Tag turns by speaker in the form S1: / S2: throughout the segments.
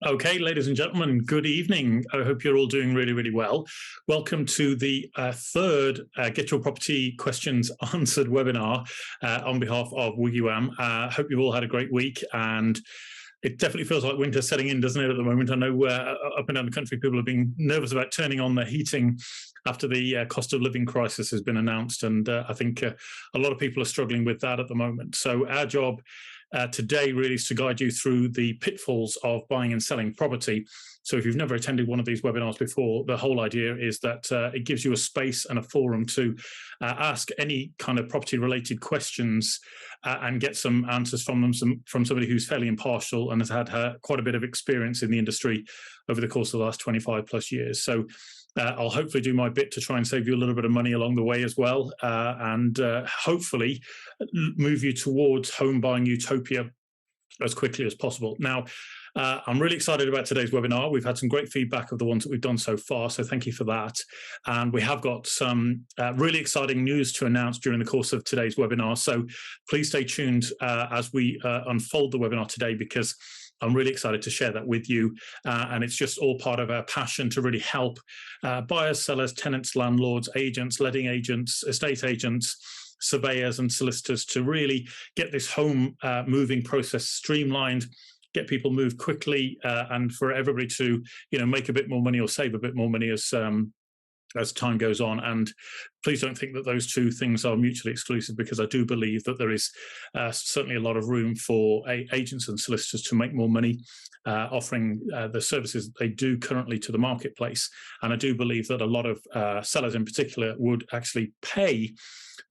S1: Okay, ladies and gentlemen, good evening. I hope you're all doing really, really well. Welcome to the third Get Your Property Questions Answered webinar on behalf of WiggyWam. I hope you've all had a great week, and it definitely feels like winter's setting in, doesn't it, at the moment? I know up and down the country, people have been nervous about turning on their heating after the cost of living crisis has been announced, and I think a lot of people are struggling with that at the moment. So our job today really is to guide you through the pitfalls of buying and selling property. So if you've never attended one of these webinars before, the whole idea is that it gives you a space and a forum to ask any kind of property related questions and get some answers from them, from somebody who's fairly impartial and has had quite a bit of experience in the industry over the course of the last 25 plus years. So I'll hopefully do my bit to try and save you a little bit of money along the way as well, and hopefully move you towards home buying utopia as quickly as possible. Now, I'm really excited about today's webinar. We've had some great feedback of the ones that we've done so far, so thank you for that. And we have got some really exciting news to announce during the course of today's webinar. So please stay tuned as we unfold the webinar today, because I'm really excited to share that with you. And it's just all part of our passion to really help buyers, sellers, tenants, landlords, agents, letting agents, estate agents, surveyors and solicitors to really get this home moving process streamlined, get people moved quickly, and for everybody to make a bit more money or save a bit more money as time goes on. And please don't think that those two things are mutually exclusive, because I do believe that there is certainly a lot of room for agents and solicitors to make more money offering the services that they do currently to the marketplace. And I do believe that a lot of sellers in particular would actually pay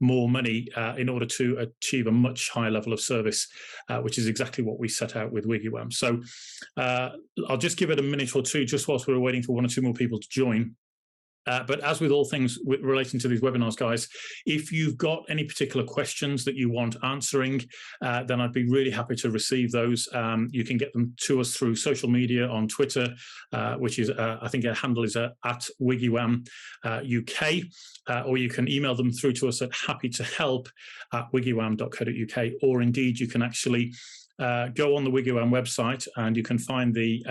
S1: more money in order to achieve a much higher level of service, which is exactly what we set out with WiggyWam. So I'll just give it a minute or two just whilst we're waiting for one or two more people to join. But as with all things relating to these webinars, guys, if you've got any particular questions that you want answering, then I'd be really happy to receive those. You can get them to us through social media on Twitter, which is, I think our handle is at WiggyWam UK, or you can email them through to us at happytohelp@wiggywam.co.uk, or indeed you can actually go on the WiggyWam website and you can find the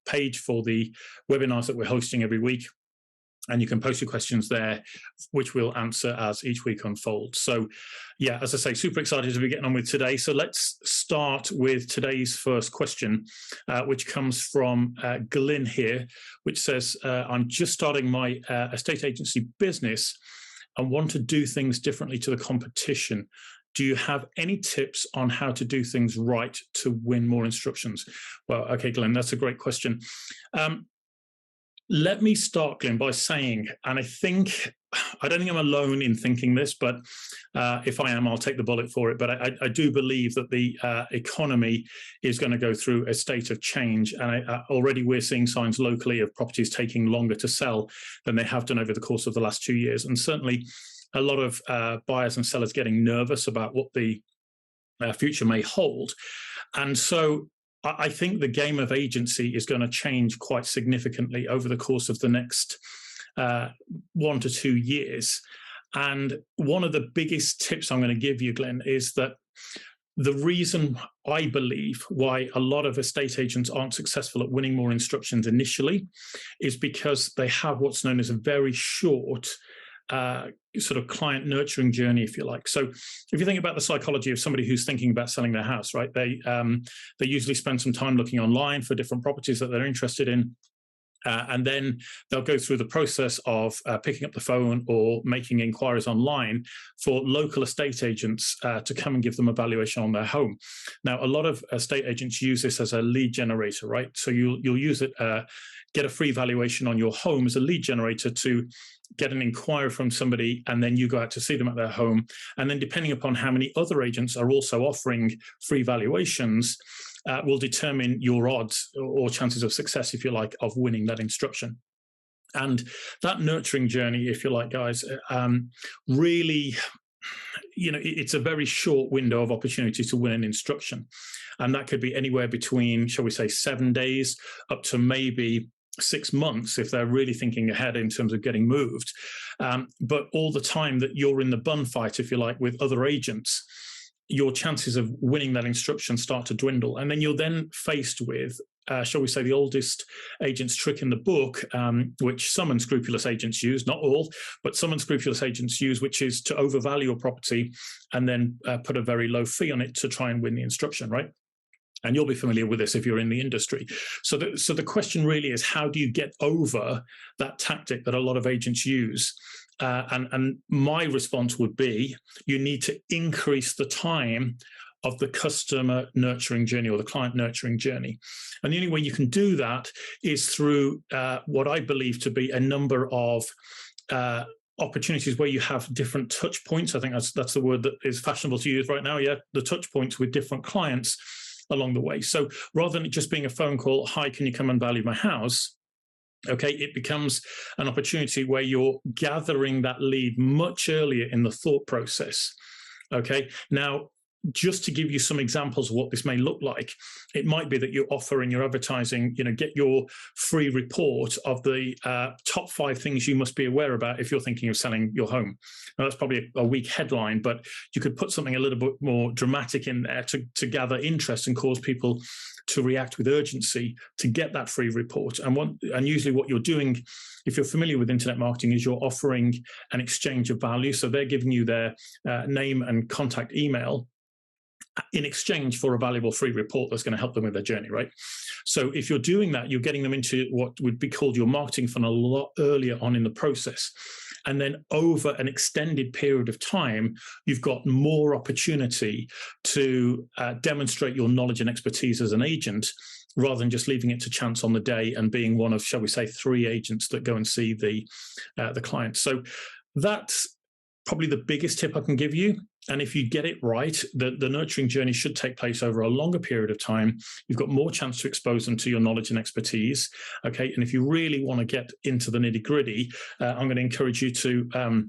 S1: page for the webinars that we're hosting every week. And you can post your questions there, which we'll answer as each week unfolds. So, yeah, as I say, super excited to be getting on with today. So let's start with today's first question, which comes from Glyn here, which says, I'm just starting my estate agency business and want to do things differently to the competition. Do you have any tips on how to do things right to win more instructions? Well, okay, Glenn, that's a great question. Let me start, Glenn, by saying, and I don't think I'm alone in thinking this, but if I am, I'll take the bullet for it. But I do believe that the economy is going to go through a state of change. And already we're seeing signs locally of properties taking longer to sell than they have done over the course of the last 2 years. And certainly a lot of buyers and sellers getting nervous about what the future may hold. And so I think the game of agency is going to change quite significantly over the course of the next 1 to 2 years. And one of the biggest tips I'm going to give you, Glenn, is that the reason I believe why a lot of estate agents aren't successful at winning more instructions initially is because they have what's known as a very short sort of client nurturing journey, if you like. So if you think about the psychology of somebody who's thinking about selling their house, right, they usually spend some time looking online for different properties that they're interested in. And then they'll go through the process of picking up the phone or making inquiries online for local estate agents to come and give them a valuation on their home. Now, a lot of estate agents use this as a lead generator, right? So you'll use it, get a free valuation on your home as a lead generator to get an inquiry from somebody, and then you go out to see them at their home. And then depending upon how many other agents are also offering free valuations, will determine your odds or chances of success, if you like, of winning that instruction. And that nurturing journey, if you like, guys, really, it's a very short window of opportunity to win an instruction. And that could be anywhere between, shall we say, 7 days up to maybe 6 months if they're really thinking ahead in terms of getting moved. But all the time that you're in the bun fight, if you like, with other agents, your chances of winning that instruction start to dwindle. And then you're then faced with shall we say, the oldest agent's trick in the book, which some unscrupulous agents use, not all, but some unscrupulous agents use, which is to overvalue your property and then put a very low fee on it to try and win the instruction, right? And you'll be familiar with this if you're in the industry. So the question really is, how do you get over that tactic that a lot of agents use? And my response would be, you need to increase the time of the customer nurturing journey or the client nurturing journey. And the only way you can do that is through what I believe to be a number of opportunities where you have different touch points. I think that's the word that is fashionable to use right now. Yeah, the touch points with different clients along the way. So rather than it just being a phone call, hi, can you come and value my house? Okay, it becomes an opportunity where you're gathering that lead much earlier in the thought process. Okay, now, just to give you some examples of what this may look like, it might be that you offer in your advertising, get your free report of the top 5 things you must be aware about if you're thinking of selling your home. Now, that's probably a weak headline, but you could put something a little bit more dramatic in there to gather interest and cause people to react with urgency to get that free report. And usually what you're doing, if you're familiar with internet marketing, is you're offering an exchange of value. So they're giving you their name and contact email in exchange for a valuable free report that's going to help them with their journey, right? So if you're doing that, you're getting them into what would be called your marketing funnel a lot earlier on in the process. And then over an extended period of time, you've got more opportunity to demonstrate your knowledge and expertise as an agent, rather than just leaving it to chance on the day and being one of, shall we say, 3 agents that go and see the client. So that's probably the biggest tip I can give you. And if you get it right, the nurturing journey should take place over a longer period of time. You've got more chance to expose them to your knowledge and expertise. Okay, and if you really want to get into the nitty gritty, I'm going to encourage you to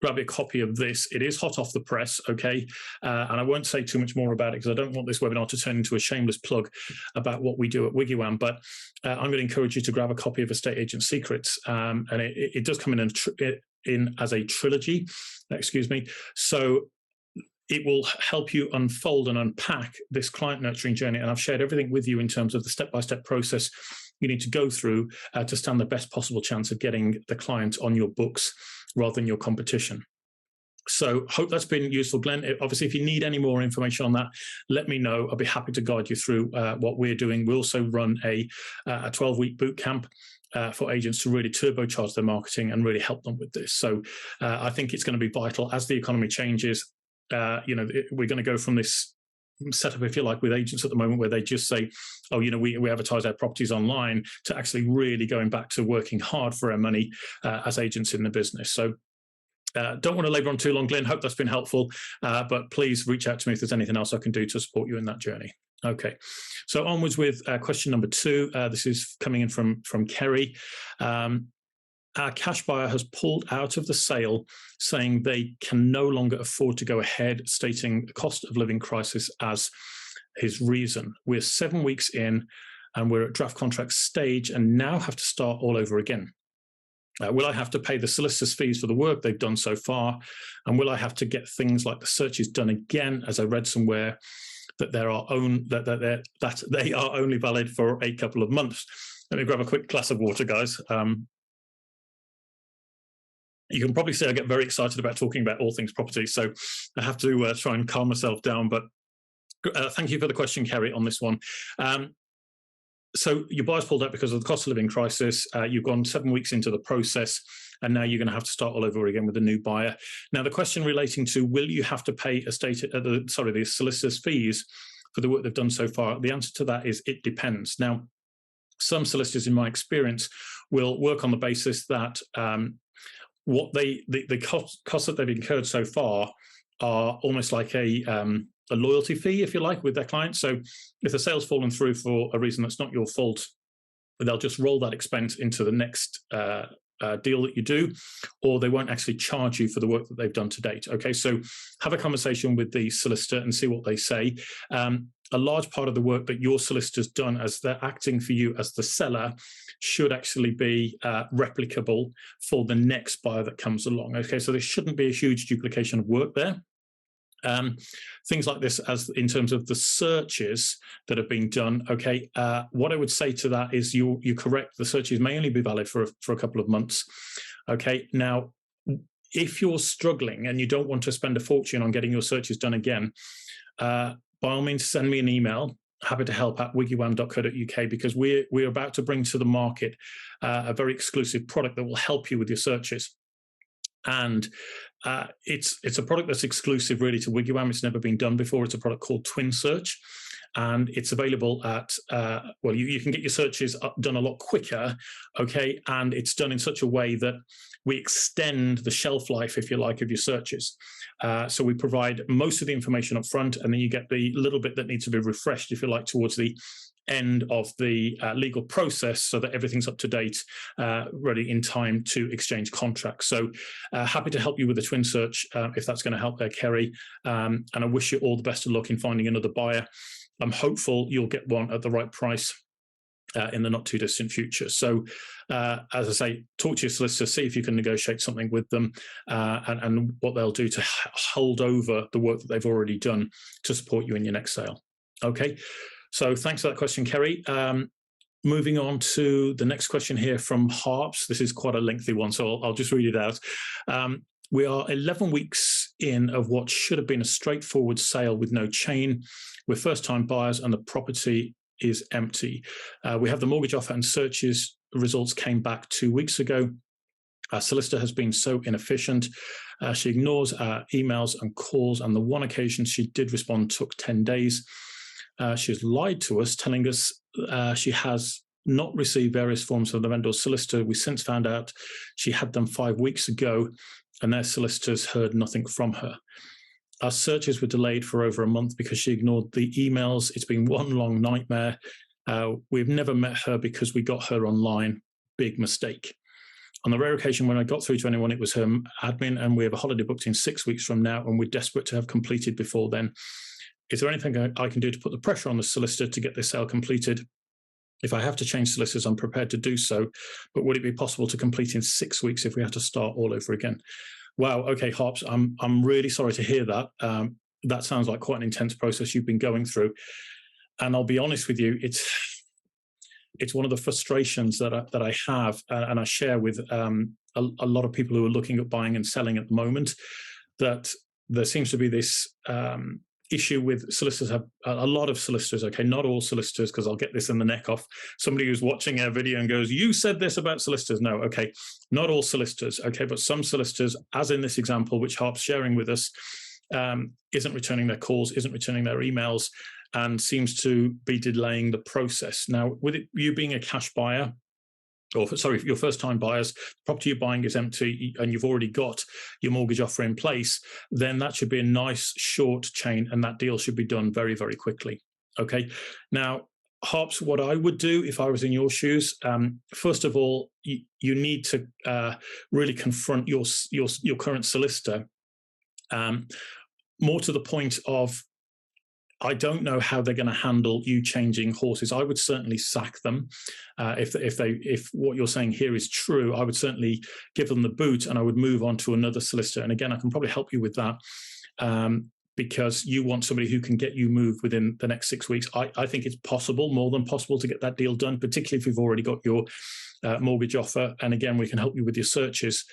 S1: grab a copy of this. It is hot off the press, okay? And I won't say too much more about it because I don't want this webinar to turn into a shameless plug about what we do at WiggyWam, but I'm going to encourage you to grab a copy of Estate Agent Secrets. And it does come in as a trilogy, excuse me. So it will help you unfold and unpack this client nurturing journey. And I've shared everything with you in terms of the step-by-step process you need to go through to stand the best possible chance of getting the client on your books rather than your competition. So hope that's been useful, Glenn. Obviously, if you need any more information on that, let me know. I'll be happy to guide you through what we're doing. We also run a 12-week boot camp for agents to really turbocharge their marketing and really help them with this. So I think it's going to be vital as the economy changes. We're going to go from this setup, if you like, with agents at the moment where they just say, oh, we advertise our properties online, to actually really going back to working hard for our money as agents in the business. So don't want to labour on too long, Glenn. Hope that's been helpful. But please reach out to me if there's anything else I can do to support you in that journey. Okay, so onwards with question number 2. This is coming in from Kerry. Our cash buyer has pulled out of the sale, saying they can no longer afford to go ahead, stating the cost of living crisis as his reason. We're 7 weeks in and we're at draft contract stage and now have to start all over again. Will I have to pay the solicitor's fees for the work they've done so far? And will I have to get things like the searches done again, as I read somewhere that they are only valid for a couple of months? Let me grab a quick glass of water, guys. You can probably see I get very excited about talking about all things property, so I have to try and calm myself down. But thank you for the question, Kerry, on this one. So your buyer's pulled out because of the cost of living crisis. You've gone 7 weeks into the process, and now you're going to have to start all over again with a new buyer. Now, the question relating to will you have to pay the solicitor's fees for the work they've done so far, the answer to that is it depends. Now, some solicitors, in my experience, will work on the basis that the costs that they've incurred so far are almost like a loyalty fee, if you like, with their clients. So if the sale's fallen through for a reason that's not your fault, they'll just roll that expense into the next deal that you do, or they won't actually charge you for the work that they've done to date. Okay, so have a conversation with the solicitor and see what they say. A large part of the work that your solicitor's done as they're acting for you as the seller should actually be replicable for the next buyer that comes along. Okay, so there shouldn't be a huge duplication of work there. Things like this, as in terms of the searches that have been done. Okay, what I would say to that is you're correct. The searches may only be valid for a couple of months. Okay, now if you're struggling and you don't want to spend a fortune on getting your searches done again, by all means, send me an email. Happy to help at wiggywam.co.uk, because we're about to bring to the market a very exclusive product that will help you with your searches. And it's a product that's exclusive really to WiggyWam. It's never been done before. It's a product called Twin Search, and it's available at, well, you can get your searches done a lot quicker, okay? And it's done in such a way that we extend the shelf life, if you like, of your searches. So we provide most of the information up front, and then you get the little bit that needs to be refreshed, if you like, towards the end of the legal process, so that everything's up to date, ready in time to exchange contracts. So happy to help you with the Twin Search if that's going to help there, Kerry. And I wish you all the best of luck in finding another buyer. I'm hopeful you'll get one at the right price in the not too distant future. So as I say, talk to your solicitor, see if you can negotiate something with them, and what they'll do to hold over the work that they've already done to support you in your next sale. Okay. So thanks for that question, Kerry. Moving on to the next question here from Harps. This is quite a lengthy one, so I'll just read it out. We are 11 weeks in of what should have been a straightforward sale with no chain. We're first-time buyers and the property is empty. We have the mortgage offer and searches results came back 2 weeks ago. Our solicitor has been so inefficient. She ignores our emails and calls, and the one occasion she did respond took 10 days. She has lied to us, telling us she has not received various forms from the vendor's solicitor. We since found out she had them 5 weeks ago, and their solicitors heard nothing from her. Our searches were delayed for over a month because she ignored the emails. It's been one long nightmare. We've never met her because we got her online. Big mistake. On the rare occasion when I got through to anyone, it was her admin, and we have a holiday booked in 6 weeks from now, and we're desperate to have completed before then. Is there anything I can do to put the pressure on the solicitor to get this sale completed? If I have to change solicitors, I'm prepared to do so, but would it be possible to complete in 6 weeks if we have to start all over again? Wow, okay, Harps, I'm really sorry to hear that. That sounds like quite an intense process you've been going through. And I'll be honest with you, it's one of the frustrations that I have, and I share with a lot of people who are looking at buying and selling at the moment, that there seems to be this issue with solicitors. Have a lot of solicitors, okay, not all solicitors, because I'll get this in the neck off somebody who's watching our video and goes, you said this about solicitors. No, okay, not all solicitors, okay, but some solicitors, as in this example which Harp's sharing with us, isn't returning their calls, isn't returning their emails, and seems to be delaying the process. Now, with you being a cash buyer, or sorry, your first-time buyers, the property you're buying is empty and you've already got your mortgage offer in place, then that should be a nice short chain, and that deal should be done very, very quickly. Okay. Now, Harps, what I would do if I was in your shoes, first of all, you need to really confront your current solicitor. More to the point of, I don't know how they're going to handle you changing horses. I would certainly sack them. If what you're saying here is true, I would certainly give them the boot, and I would move on to another solicitor. And again, I can probably help you with that, because you want somebody who can get you moved within the next 6 weeks. I think it's possible, more than possible, to get that deal done, particularly if you've already got your mortgage offer. And again, we can help you with your searches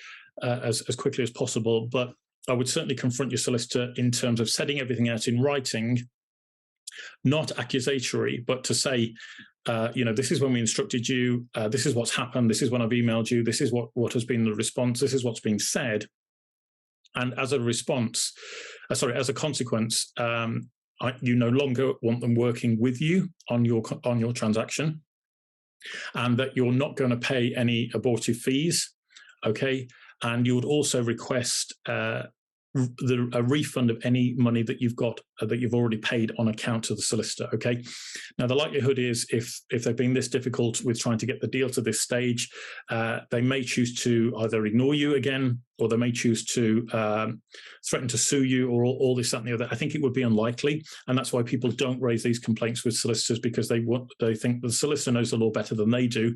S1: as quickly as possible. But I would certainly confront your solicitor in terms of setting everything out in writing, not accusatory, but to say, this is when we instructed you, this is what's happened, this is when I've emailed you, this is what has been the response, this is what's been said. And as a response, as a consequence, you no longer want them working with you on your transaction, and that you're not going to pay any abortive fees, okay? And you would also request a refund of any money that you've got that you've already paid on account to the solicitor. Okay. Now, the likelihood is if they've been this difficult with trying to get the deal to this stage, they may choose to either ignore you again, or they may choose to threaten to sue you, or all this, that, and the other. I think it would be unlikely, and that's why people don't raise these complaints with solicitors, because they think the solicitor knows the law better than they do,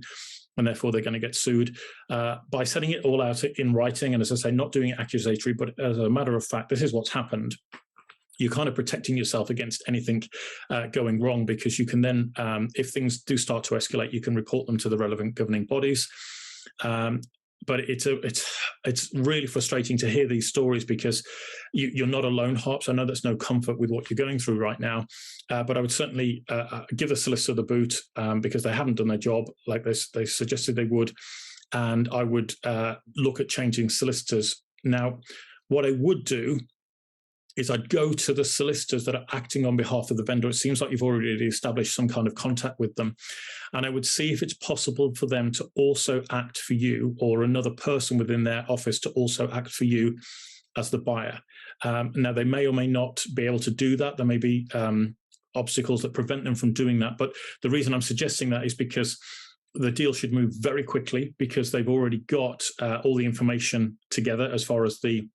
S1: and therefore they're going to get sued. By setting it all out in writing, and as I say, not doing it accusatory, but as a matter of fact, this is what's happened. you're kind of protecting yourself against anything going wrong, because you can then, if things do start to escalate, you can report them to the relevant governing bodies. But it's really frustrating to hear these stories, because you're not alone, Harps. I know that's no comfort with what you're going through right now, but I would certainly give the solicitor the boot, because they haven't done their job like they suggested they would, and I would look at changing solicitors. Now, what I would do is I'd go to the solicitors that are acting on behalf of the vendor. It seems like you've already established some kind of contact with them. And I would see if it's possible for them to also act for you, or another person within their office to also act for you as the buyer. Now, they may or may not be able to do that. There may be obstacles that prevent them from doing that. But the reason I'm suggesting that is because the deal should move very quickly, because they've already got all the information together as far as the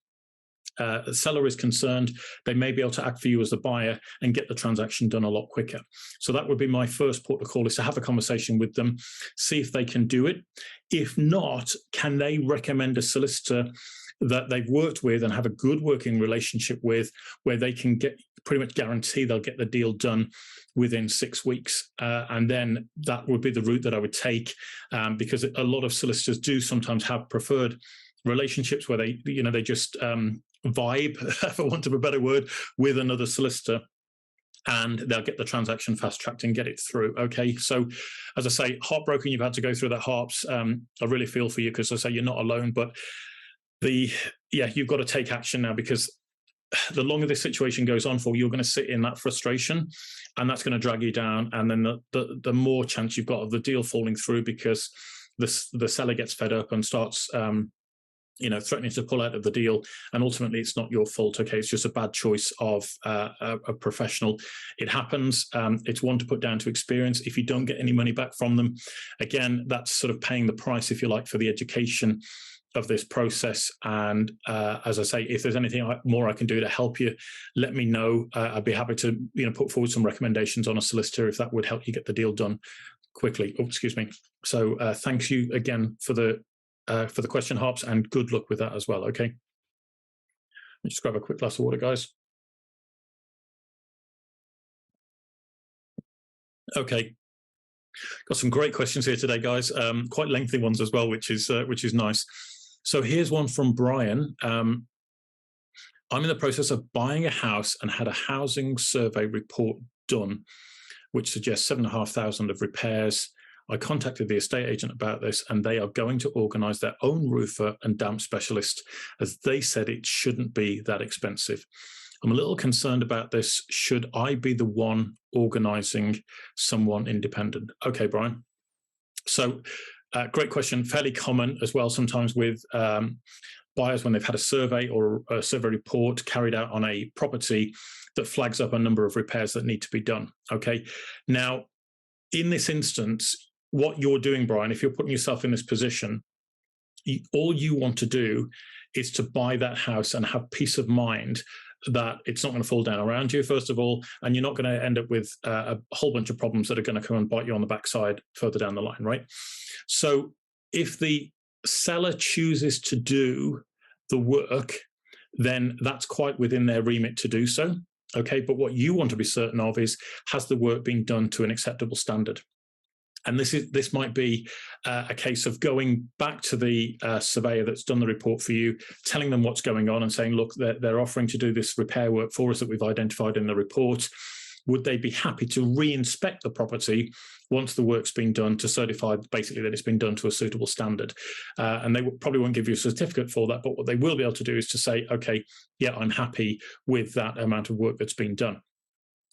S1: seller is concerned. They may be able to act for you as the buyer and get the transaction done a lot quicker. So that would be my first port of call, is to have a conversation with them, see if they can do it. If not, can they recommend a solicitor that they've worked with and have a good working relationship with, where they can get pretty much guarantee they'll get the deal done within 6 weeks. And then that would be the route that I would take, because a lot of solicitors do sometimes have preferred relationships where they just vibe, for want of a better word, with another solicitor, and they'll get the transaction fast-tracked and get it through. Okay, so as I say, heartbroken you've had to go through that, Harps. I really feel for you, because I say you're not alone, but you've got to take action now, because the longer this situation goes on for, you're going to sit in that frustration, and that's going to drag you down, and then the more chance you've got of the deal falling through, because the seller gets fed up and starts threatening to pull out of the deal, and ultimately it's not your fault. Okay, it's just a bad choice of a professional. It happens. It's one to put down to experience. If you don't get any money back from them, again, that's sort of paying the price, if you like, for the education of this process. And as I say, if there's anything more I can do to help you, let me know. I'd be happy to put forward some recommendations on a solicitor if that would help you get the deal done quickly. Oh, excuse me. So thanks you again for the question, Harps, and good luck with that as well. Okay, let me just grab a quick glass of water, guys. Okay, got some great questions here today, guys. Quite lengthy ones as well, which is nice. So here's one from Brian. I'm in the process of buying a house and had a housing survey report done, which suggests 7,500 of repairs. I contacted the estate agent about this, and they are going to organise their own roofer and damp specialist, as they said it shouldn't be that expensive. I'm a little concerned about this. Should I be the one organising someone independent? Okay, Brian. So great question. Fairly common as well sometimes with buyers when they've had a survey or a survey report carried out on a property that flags up a number of repairs that need to be done. Okay. Now, in this instance, what you're doing, Brian, if you're putting yourself in this position, all you want to do is to buy that house and have peace of mind that it's not going to fall down around you, first of all, and you're not going to end up with a whole bunch of problems that are going to come and bite you on the backside further down the line, right? So if the seller chooses to do the work, then that's quite within their remit to do so. Okay, but what you want to be certain of is, has the work been done to an acceptable standard? And this might be a case of going back to the surveyor that's done the report for you, telling them what's going on and saying, look, they're offering to do this repair work for us that we've identified in the report. Would they be happy to re-inspect the property once the work's been done to certify basically that it's been done to a suitable standard? And they probably won't give you a certificate for that, but what they will be able to do is to say, okay, yeah, I'm happy with that amount of work that's been done.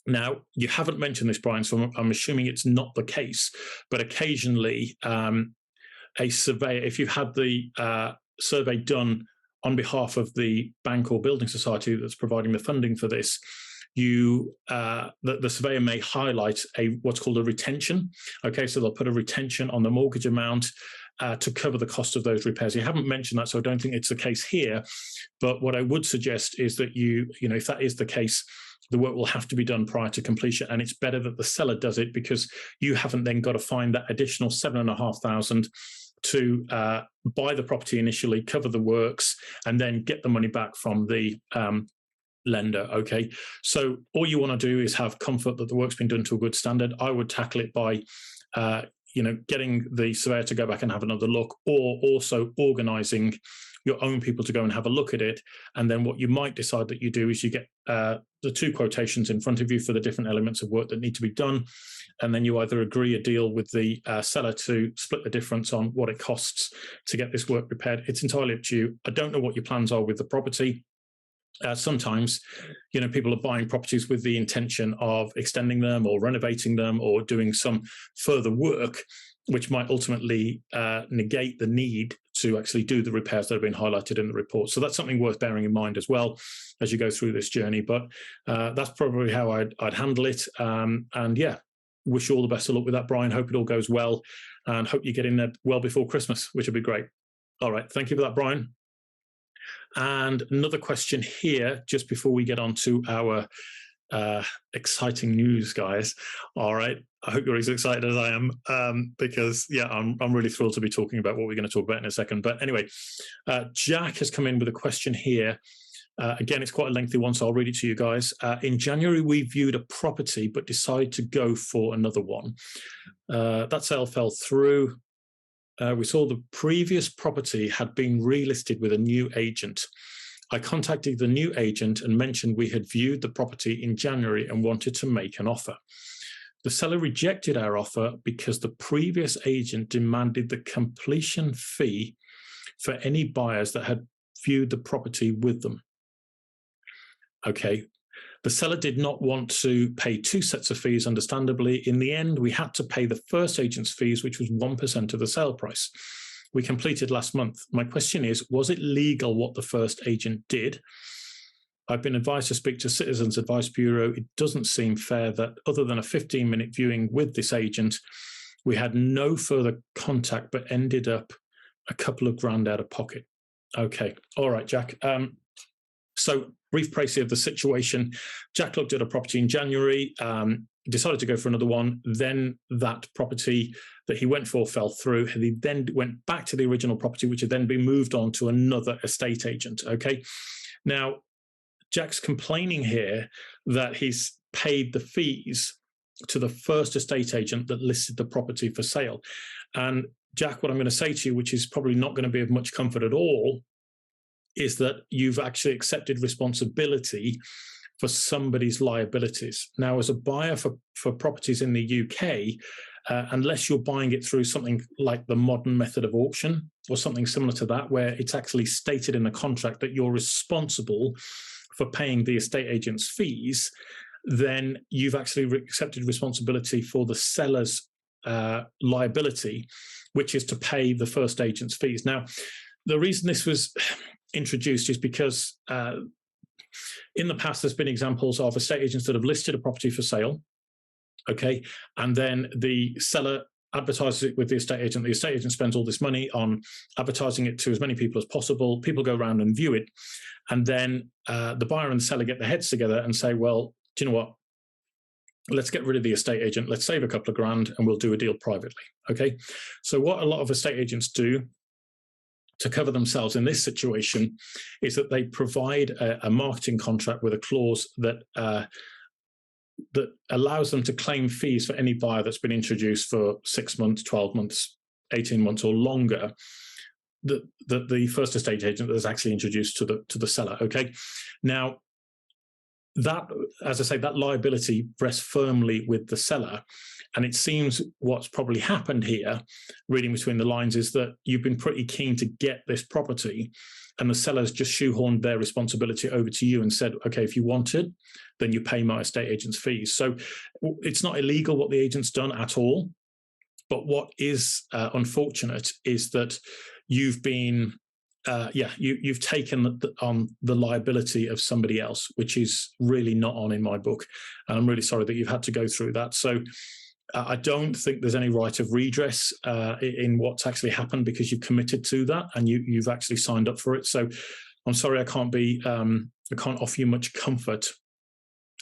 S1: Now, you haven't mentioned this, Brian, so I'm assuming it's not the case, but occasionally a surveyor, if you've had the survey done on behalf of the bank or building society that's providing the funding for this, the surveyor may highlight what's called a retention. Okay, so they'll put a retention on the mortgage amount to cover the cost of those repairs. You haven't mentioned that, so I don't think it's the case here. But what I would suggest is that if that is the case, the work will have to be done prior to completion, and it's better that the seller does it, because you haven't then got to find that additional 7,500 to buy the property initially, cover the works, and then get the money back from the lender. Okay, so all you want to do is have comfort that the work's been done to a good standard. I would tackle it by getting the surveyor to go back and have another look, or also organizing your own people to go and have a look at it. And then what you might decide that you do is you get the two quotations in front of you for the different elements of work that need to be done, and then you either agree a deal with the seller to split the difference on what it costs to get this work repaired. It's entirely up to you. I don't know what your plans are with the property. Sometimes, people are buying properties with the intention of extending them or renovating them or doing some further work, which might ultimately negate the need to actually do the repairs that have been highlighted in the report. So that's something worth bearing in mind as well as you go through this journey. But that's probably how I'd handle it. And yeah, wish you all the best of luck with that, Brian. Hope it all goes well, and hope you get in there well before Christmas, which would be great. All right. Thank you for that, Brian. And another question here, just before we get on to our exciting news, guys. All right. I hope you're as excited as I am, because, yeah, I'm really thrilled to be talking about what we're going to talk about in a second. But anyway, Jack has come in with a question here. Again, it's quite a lengthy one, so I'll read it to you guys. In January, we viewed a property but decided to go for another one. That sale fell through. We saw the previous property had been relisted with a new agent. I contacted the new agent and mentioned we had viewed the property in January and wanted to make an offer. The seller rejected our offer because the previous agent demanded the completion fee for any buyers that had viewed the property with them. Okay. The seller did not want to pay two sets of fees, understandably. In the end, we had to pay the first agent's fees, which was 1% of the sale price. We completed last month. My question is, was it legal what the first agent did? I've been advised to speak to Citizens Advice Bureau. It doesn't seem fair that other than a 15-minute viewing with this agent, we had no further contact but ended up a couple of grand out of pocket. Okay. All right, Jack. So brief précis of the situation. Jack looked at a property in January, decided to go for another one. Then that property that he went for fell through. He then went back to the original property, which had then been moved on to another estate agent. Okay. Now, Jack's complaining here that he's paid the fees to the first estate agent that listed the property for sale. And Jack, what I'm going to say to you, which is probably not going to be of much comfort at all, is that you've actually accepted responsibility for somebody's liabilities. Now, as a buyer for properties in the UK, unless you're buying it through something like the modern method of auction or something similar to that, where it's actually stated in the contract that you're responsible for paying the estate agent's fees, then you've actually accepted responsibility for the seller's liability, which is to pay the first agent's fees. Now, the reason this was introduced is because in the past, there's been examples of estate agents that have listed a property for sale, okay, and then the seller advertises it with the estate agent spends all this money on advertising it to as many people as possible, people go around and view it, and then the buyer and the seller get their heads together and say, well, do you know what, let's get rid of the estate agent, let's save a couple of grand and we'll do a deal privately, okay? So what a lot of estate agents do to cover themselves in this situation is that they provide a marketing contract with a clause that that allows them to claim fees for any buyer that's been introduced for 6 months, 12 months, 18 months or longer, that the first estate agent is actually introduced to the seller. Okay. Now, that, as I say, that liability rests firmly with the seller. And it seems what's probably happened here, reading between the lines, is that you've been pretty keen to get this property and the seller's just shoehorned their responsibility over to you and said, okay, if you want it, then you pay my estate agent's fees. So it's not illegal what the agent's done at all. But what is unfortunate is that you've been you've taken on the liability of somebody else, which is really not on in my book. And I'm really sorry that you've had to go through that. So I don't think there's any right of redress in what's actually happened, because you've committed to that and you've actually signed up for it. So I'm sorry, I can't offer you much comfort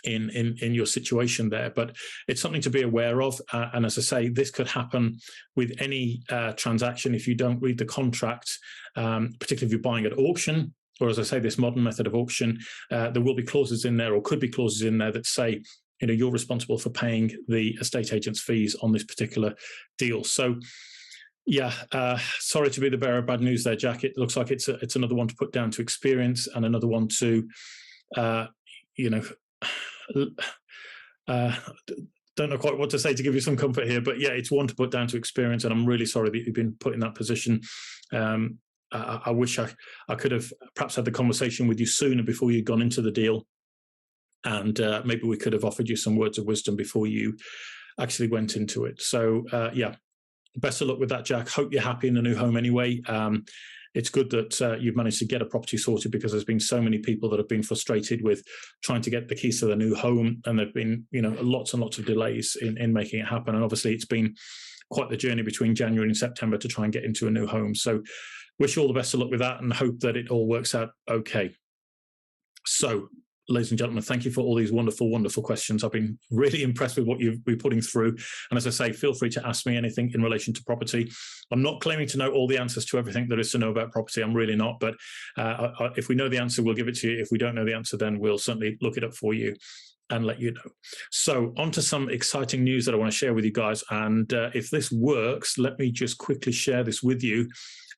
S1: in your situation there, but it's something to be aware of. And as I say, this could happen with any transaction if you don't read the contract, particularly if you're buying at auction. or as I say, this modern method of auction, there will be clauses in there, or could be clauses in there, that say, you know, you're responsible for paying the estate agent's fees on this particular deal. So, yeah, sorry to be the bearer of bad news there, Jack. It looks like it's another one to put down to experience, and another one to, you know, don't know quite what to say to give you some comfort here, but yeah, it's one to put down to experience, and I'm really sorry that you've been put in that position. I wish I could have perhaps had the conversation with you sooner, before you'd gone into the deal, and maybe we could have offered you some words of wisdom before you actually went into it. So yeah, best of luck with that, Jack. Hope you're happy in the new home anyway. It's good that you've managed to get a property sorted, because there's been so many people that have been frustrated with trying to get the keys to the new home, and there've been, you know, lots and lots of delays in making it happen. And obviously it's been quite the journey between January and September to try and get into a new home. So wish you all the best of luck with that, and hope that it all works out okay. So, ladies and gentlemen, thank you for all these wonderful, wonderful questions. I've been really impressed with what you've been putting through. And as I say, feel free to ask me anything in relation to property. I'm not claiming to know all the answers to everything there is to know about property. I'm really not. But if we know the answer, we'll give it to you. If we don't know the answer, then we'll certainly look it up for you and let you know. So on to some exciting news that I want to share with you guys. And if this works, let me just quickly share this with you.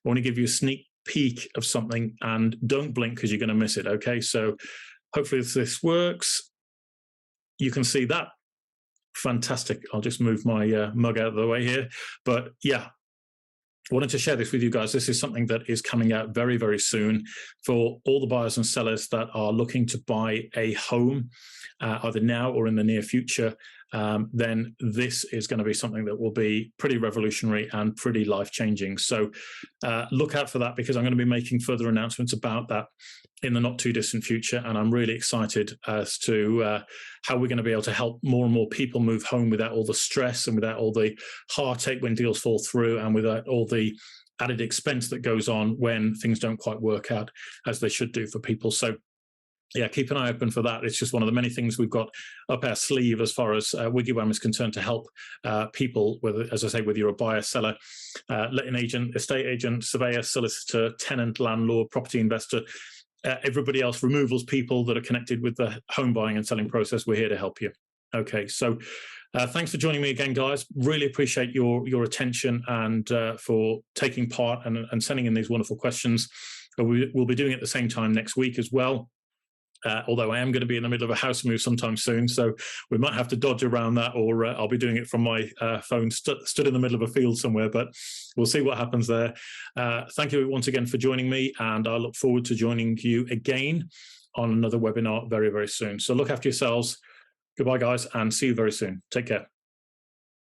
S1: I want to give you a sneak peek of something, and don't blink because you're going to miss it. Okay, so hopefully if this works, you can see that. Fantastic. I'll just move my mug out of the way here. But yeah, I wanted to share this with you guys. This is something that is coming out very, very soon for all the buyers and sellers that are looking to buy a home, either now or in the near future. Then this is going to be something that will be pretty revolutionary and pretty life-changing. So look out for that, because I'm going to be making further announcements about that in the not too distant future. And I'm really excited as to how we're going to be able to help more and more people move home without all the stress, and without all the heartache when deals fall through, and without all the added expense that goes on when things don't quite work out as they should do for people. So yeah, keep an eye open for that. It's just one of the many things we've got up our sleeve as far as WiggyWam is concerned, to help people, whether, as I say, whether you're a buyer, seller, letting agent, estate agent, surveyor, solicitor, tenant, landlord, property investor, everybody else, removals people that are connected with the home buying and selling process. We're here to help you. Okay, so thanks for joining me again, guys. Really appreciate your attention, and for taking part and sending in these wonderful questions. We'll be doing it at the same time next week as well. Although I am going to be in the middle of a house move sometime soon, so we might have to dodge around that, or I'll be doing it from my phone stood in the middle of a field somewhere, but we'll see what happens there. Thank you once again for joining me, and I look forward to joining you again on another webinar very, very soon. So look after yourselves. Goodbye, guys, and see you very soon. Take care.